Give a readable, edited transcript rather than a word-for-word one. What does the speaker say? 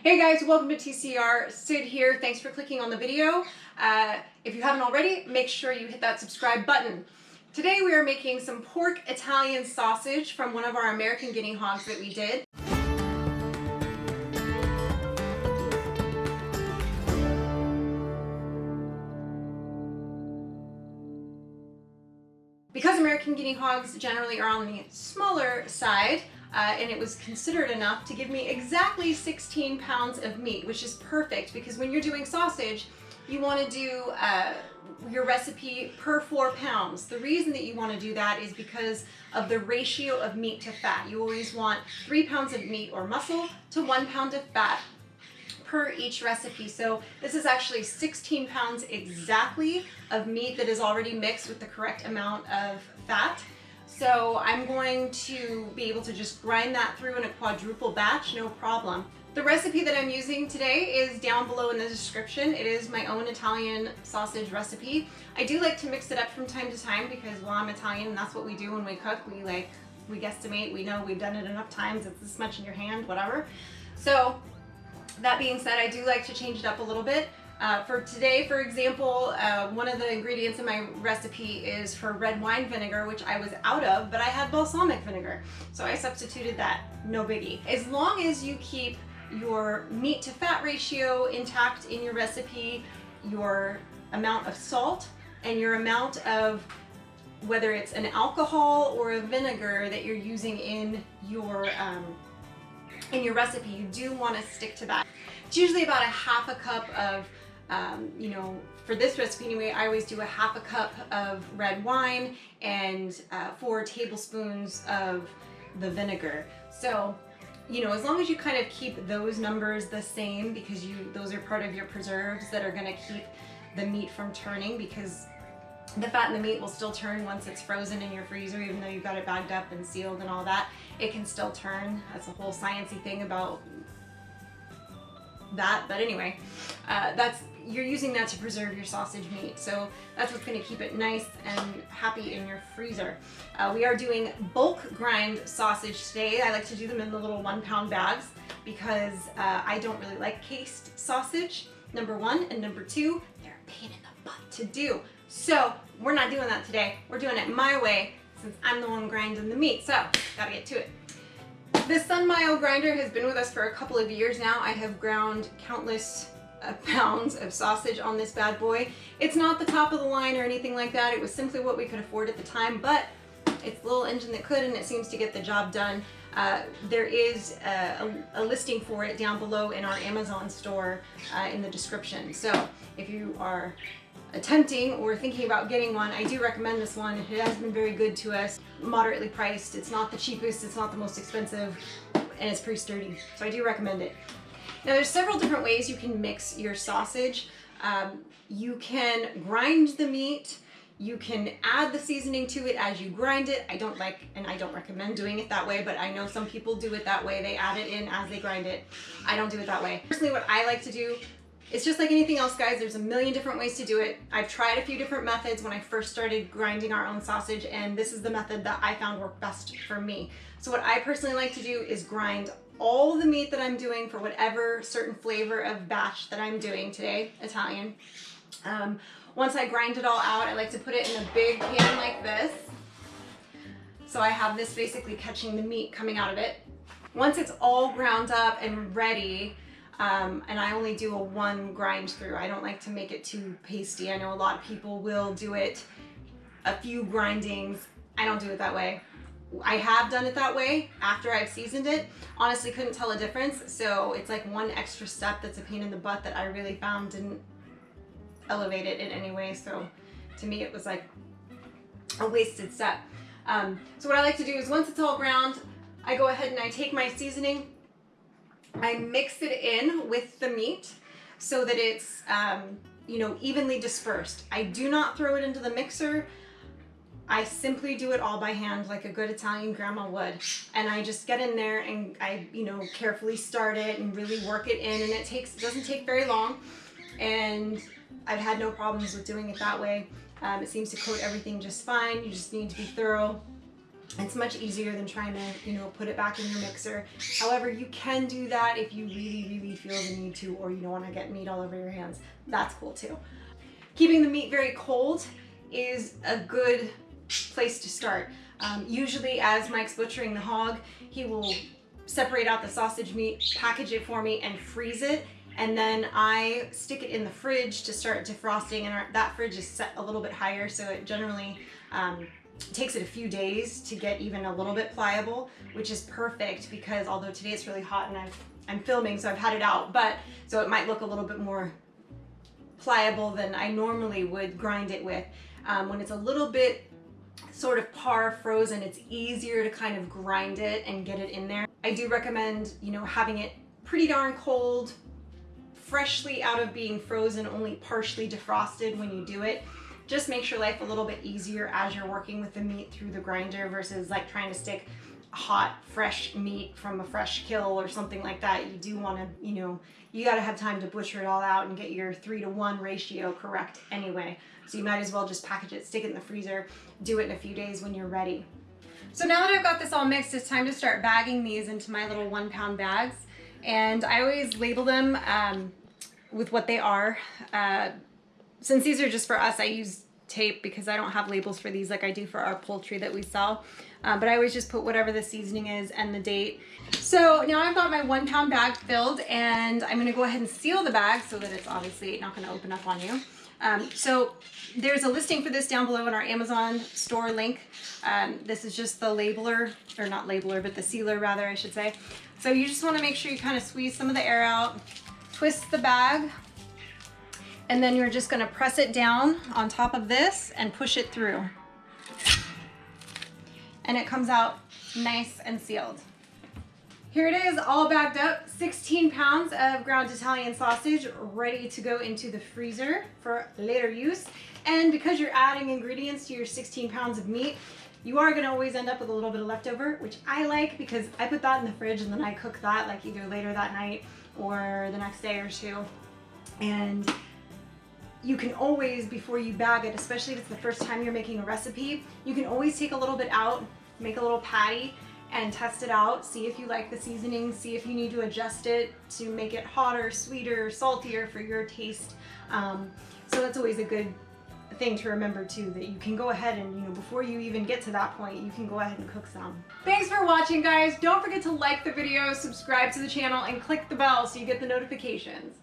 Hey guys, welcome to TCR. Sid here. Thanks for clicking on the video. If you haven't already, make sure you hit that subscribe button. Today we are making some pork Italian sausage from one of our American guinea hogs that we did. Because American guinea hogs generally are on the smaller side, and it was considered enough to give me exactly 16 pounds of meat, which is perfect because when you're doing sausage, you want to do your recipe per 4 pounds. The reason that you want to do that is because of the ratio of meat to fat. You always want 3 pounds of meat or muscle to 1 pound of fat per each recipe. So this is actually 16 pounds exactly of meat that is already mixed with the correct amount of fat. So I'm going to be able to just grind that through in a quadruple batch, no problem. The recipe that I'm using today is down below in the description. It is my own Italian sausage recipe. I do like to mix it up from time to time because, well, I'm Italian and that's what we do when we cook. We guesstimate, we know we've done it enough times, it's this much in your hand, whatever. So that being said, I do like to change it up a little bit. For today, for example, one of the ingredients in my recipe is for red wine vinegar, which I was out of, but I had balsamic vinegar. So I substituted that, no biggie. As long as you keep your meat to fat ratio intact in your recipe, your amount of salt, and your amount of whether it's an alcohol or a vinegar that you're using in your recipe, you do want to stick to that. It's usually about a half a cup of for this recipe anyway, I always do a half a cup of red wine and 4 tablespoons of the vinegar. So, as long as you kind of keep those numbers the same, because those are part of your preserves that are going to keep the meat from turning, because the fat in the meat will still turn once it's frozen in your freezer, even though you've got it bagged up and sealed and all that. It can still turn. That's a whole sciencey thing about that, but anyway, you're using that to preserve your sausage meat, so that's what's going to keep it nice and happy in your freezer. We are doing bulk grind sausage today. I like to do them in the little 1 pound bags because I don't really like cased sausage, number one, and number two, they're a pain in the butt to do. So we're not doing that today. We're doing it my way since I'm the one grinding the meat, so gotta get to it. This Sunmile grinder has been with us for a couple of years now. I have ground countless pounds of sausage on this bad boy. It's not the top of the line or anything like that. It was simply what we could afford at the time, but it's a little engine that could, and it seems to get the job done. There is a listing for it down below in our Amazon store in the description. So if you are attempting or thinking about getting one, I do recommend this one. It has been very good to us, moderately priced. It's not the cheapest, it's not the most expensive, and it's pretty sturdy. So I do recommend it. Now there's several different ways you can mix your sausage. You can grind the meat. You can add the seasoning to it as you grind it. I don't like, and I don't recommend doing it that way, but I know some people do it that way. They add it in as they grind it. I don't do it that way. Personally, what I like to do, it's just like anything else, guys. There's a million different ways to do it. I've tried a few different methods when I first started grinding our own sausage, and this is the method that I found worked best for me. So what I personally like to do is grind all the meat that I'm doing for whatever certain flavor of batch that I'm doing today, Italian. Once I grind it all out, I like to put it in a big pan like this. So I have this basically catching the meat coming out of it. Once it's all ground up and ready, and I only do a 1 grind through. I don't like to make it too pasty. I know a lot of people will do it a few grindings. I don't do it that way. I have done it that way after I've seasoned it. Honestly, couldn't tell a difference. So it's like one extra step that's a pain in the butt that I really found didn't elevate it in any way. So to me, it was like a wasted step. So what I like to do is once it's all ground, I go ahead and I take my seasoning, I mix it in with the meat so that it's, evenly dispersed. I do not throw it into the mixer. I simply do it all by hand like a good Italian grandma would. And I just get in there and I, carefully start it and really work it in, and it doesn't take very long. And I've had no problems with doing it that way. It seems to coat everything just fine. You just need to be thorough. It's much easier than trying to, you know, put it back in your mixer. However, you can do that if you really feel the need to, or you don't want to get meat all over your hands. That's cool too. Keeping the meat very cold is a good place to start. Usually as Mike's butchering the hog, he will separate out the sausage meat, package it for me, and freeze it. And then I stick it in the fridge to start defrosting, and that fridge is set a little bit higher, so it generally takes it a few days to get even a little bit pliable, which is perfect because although today it's really hot and I'm filming, so I've had it out, but so it might look a little bit more pliable than I normally would grind it with. When it's a little bit sort of par frozen, it's easier to kind of grind it and get it in there. I do recommend, you know, having it pretty darn cold, freshly out of being frozen, only partially defrosted when you do it. Just makes your life a little bit easier as you're working with the meat through the grinder versus like trying to stick hot, fresh meat from a fresh kill or something like that. You do want to, you know, you got to have time to butcher it all out and get your 3-to-1 ratio correct anyway. So you might as well just package it, stick it in the freezer, do it in a few days when you're ready. So now that I've got this all mixed, it's time to start bagging these into my little 1-pound bags. And I always label them with what they are. Since these are just for us, I use tape because I don't have labels for these like I do for our poultry that we sell. But I always just put whatever the seasoning is and the date. So now I've got my 1-pound bag filled, and I'm gonna go ahead and seal the bag so that it's obviously not gonna open up on you. So there's a listing for this down below in our Amazon store link. This is just the labeler, or not labeler, but the sealer rather, I should say. So you just wanna make sure you kind of squeeze some of the air out, twist the bag, and then you're just gonna press it down on top of this and push it through. And it comes out nice and sealed. Here it is, all bagged up, 16 pounds of ground Italian sausage ready to go into the freezer for later use. And because you're adding ingredients to your 16 pounds of meat, you are gonna always end up with a little bit of leftover, which I like because I put that in the fridge and then I cook that like either later that night or the next day or two. And you can always, before you bag it, especially if it's the first time you're making a recipe, you can always take a little bit out, make a little patty, and test it out. See if you like the seasoning, see if you need to adjust it to make it hotter, sweeter, saltier for your taste. So that's always a good thing to remember too, that you can go ahead and, you know, before you even get to that point, you can go ahead and cook some. Thanks for watching, guys. Don't forget to like the video, subscribe to the channel, and click the bell so you get the notifications.